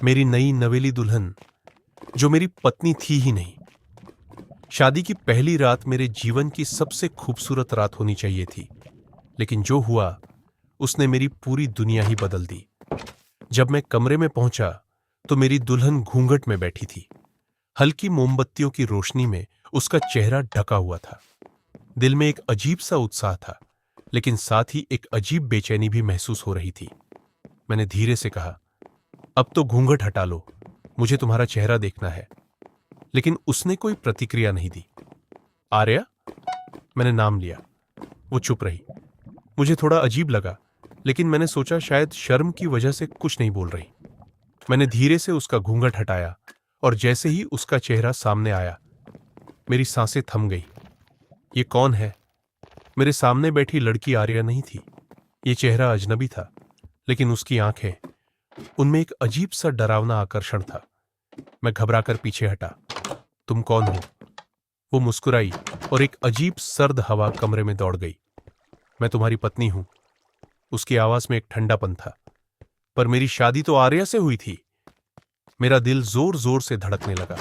मेरी नई नवेली दुल्हन, जो मेरी पत्नी थी ही नहीं। शादी की पहली रात मेरे जीवन की सबसे खूबसूरत रात होनी चाहिए थी, लेकिन जो हुआ उसने मेरी पूरी दुनिया ही बदल दी। जब मैं कमरे में पहुंचा तो मेरी दुल्हन घूंघट में बैठी थी। हल्की मोमबत्तियों की रोशनी में उसका चेहरा ढका हुआ था। दिल में एक अजीब सा उत्साह था, लेकिन साथ ही एक अजीब बेचैनी भी महसूस हो रही थी। मैंने धीरे से कहा, अब तो घूंघट हटा लो, मुझे तुम्हारा चेहरा देखना है। लेकिन उसने कोई प्रतिक्रिया नहीं दी। आर्या, मैंने नाम लिया। वो चुप रही। मुझे थोड़ा अजीब लगा, लेकिन मैंने सोचा शायद शर्म की वजह से कुछ नहीं बोल रही। मैंने धीरे से उसका घूंघट हटाया और जैसे ही उसका चेहरा सामने आया, मेरी सांसें थम गई। ये कौन है? मेरे सामने बैठी लड़की आर्या नहीं थी। ये चेहरा अजनबी था, लेकिन उसकी आंखें, उनमें एक अजीब सा डरावना आकर्षण था। मैं घबराकर पीछे हटा। तुम कौन हो? वो मुस्कुराई और एक अजीब सर्द हवा कमरे में दौड़ गई। मैं तुम्हारी पत्नी हूं। उसकी आवाज में एक ठंडापन था। पर मेरी शादी तो आर्या से हुई थी। मेरा दिल जोर जोर से धड़कने लगा।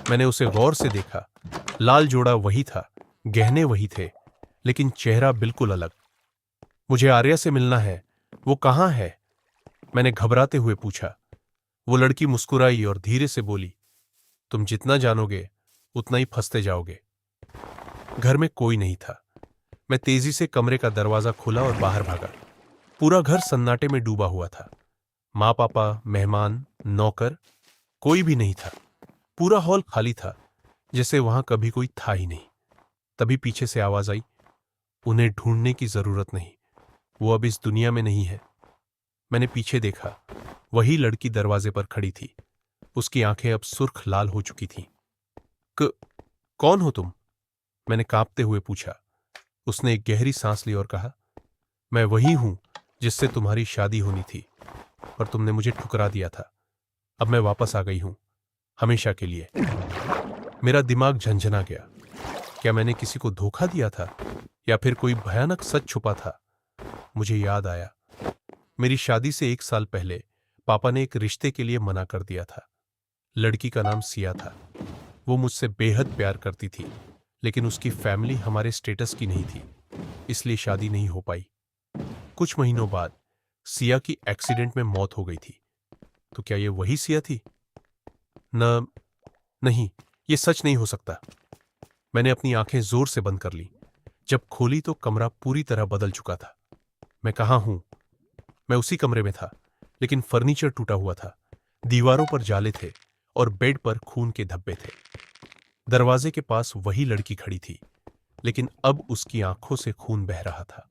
मैंने उसे गौर से देखा। लाल जोड़ा वही था, गहने वही थे, लेकिन चेहरा बिल्कुल अलग। मुझे आर्या से मिलना है। वो कहाँ है? मैंने घबराते हुए पूछा। वो लड़की मुस्कुराई और धीरे से बोली, तुम जितना जानोगे उतना ही फंसते जाओगे। घर में कोई नहीं था। मैं तेजी से कमरे का दरवाजा खोला और बाहर भागा। पूरा घर सन्नाटे में डूबा हुआ था। माँ पापा, मेहमान, नौकर, कोई भी नहीं था। पूरा हॉल खाली था, जैसे वहां कभी कोई था ही नहीं। तभी पीछे से आवाज आई, उन्हें ढूंढने की जरूरत नहीं, वो अब इस दुनिया में नहीं है। मैंने पीछे देखा। वही लड़की दरवाजे पर खड़ी थी। उसकी आंखें अब सुर्ख लाल हो चुकी थीं। कौन हो तुम? मैंने कांपते हुए पूछा। उसने एक गहरी सांस ली और कहा, मैं वही हूं जिससे तुम्हारी शादी होनी थी, पर तुमने मुझे ठुकरा दिया था। अब मैं वापस आ गई हूं, हमेशा के लिए। मेरा दिमाग झंझना गया। क्या मैंने किसी को धोखा दिया था, या फिर कोई भयानक सच छुपा था? मुझे याद आया, मेरी शादी से 1 साल पहले पापा ने एक रिश्ते के लिए मना कर दिया था। लड़की का नाम सिया था। वो मुझसे बेहद प्यार करती थी, लेकिन उसकी फैमिली हमारे स्टेटस की नहीं थी, इसलिए शादी नहीं हो पाई। कुछ महीनों बाद सिया की एक्सीडेंट में मौत हो गई थी। तो क्या ये वही सिया थी? न नहीं, ये सच नहीं हो सकता। मैंने अपनी आंखें जोर से बंद कर ली। जब खोली तो कमरा पूरी तरह बदल चुका था। मैं कहाँ हूं? मैं उसी कमरे में था, लेकिन फर्नीचर टूटा हुआ था। दीवारों पर जाले थे और बेड पर खून के धब्बे थे। दरवाजे के पास वही लड़की खड़ी थी, लेकिन अब उसकी आंखों से खून बह रहा था।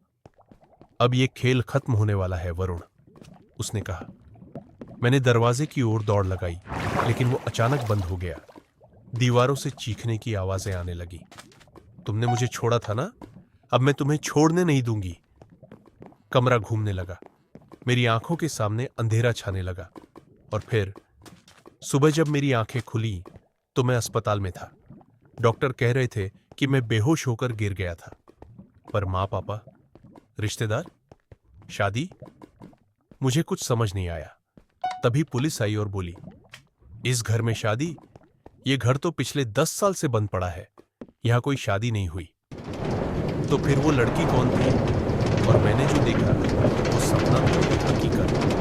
अब ये खेल खत्म होने वाला है वरुण, उसने कहा। मैंने दरवाजे की ओर दौड़ लगाई, लेकिन वो अचानक बंद हो गया। दीवारों से चीखने की आवाजें आने लगी। तुमने मुझे छोड़ा था ना, अब मैं तुम्हें छोड़ने नहीं दूंगी। कमरा घूमने लगा। मेरी आंखों के सामने अंधेरा छाने लगा। और फिर सुबह जब मेरी आंखें खुली तो मैं अस्पताल में था। डॉक्टर कह रहे थे कि मैं बेहोश होकर गिर गया था। पर माँ पापा, रिश्तेदार, शादी, मुझे कुछ समझ नहीं आया। तभी पुलिस आई और बोली, इस घर में शादी? ये घर तो पिछले 10 साल से बंद पड़ा है, यहां कोई शादी नहीं हुई। तो फिर वो लड़की कौन थी? और मैंने जो देखा, वो सपना था या हकीकत?